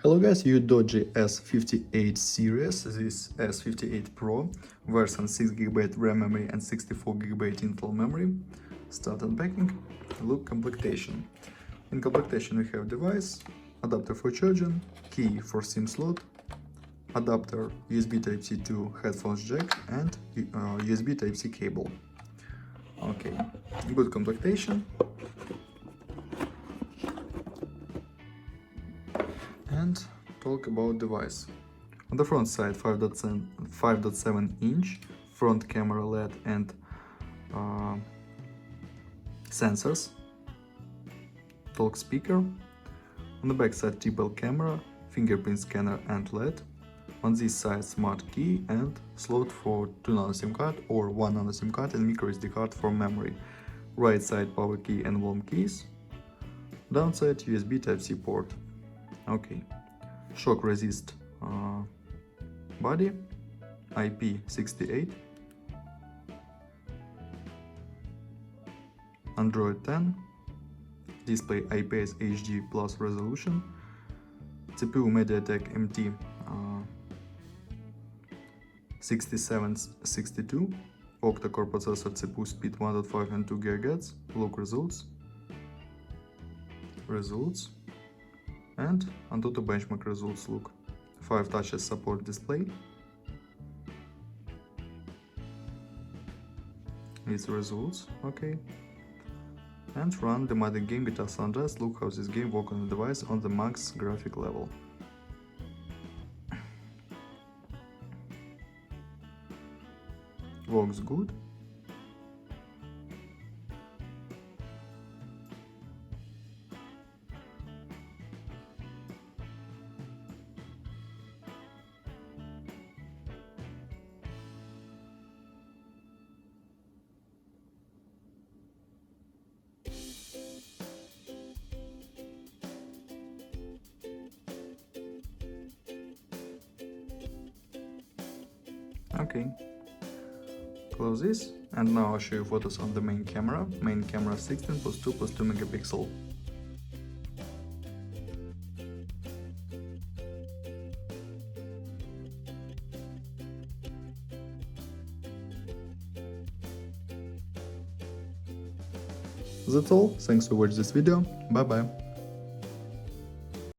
Hello guys, you Doogee S58 series, this S58 Pro, version 6GB RAM memory and 64GB internal memory. Start unpacking. Look complectation. In complectation we have device, adapter for charging, key for SIM slot, adapter USB Type-C to headphones jack and USB Type-C cable. Okay, good complectation. And talk about device. On the front side 5.7 inch front camera LED and sensors, talk speaker. On the back side triple camera, fingerprint scanner and LED. On this side smart key and slot for 2 nano SIM card or 1 nano SIM card and micro SD card for memory. Right side power key and volume keys. Downside USB Type-C port. Okay, shock resist body, IP68, Android 10, display IPS HD plus resolution, CPU MediaTek MT 6762, octa-core processor, CPU speed 1.5 and 2 GHz. Look results. And Antutu benchmark results look. 5 touches support display. Its results, okay. And run the demanding game Guitar San Andreas. Look how this game works on the device on the max graphic level. Works good. Okay, close this, and now I'll show you photos on the main camera. Main camera 16 plus 2 plus 2 megapixel. That's all, thanks for watching this video, bye bye.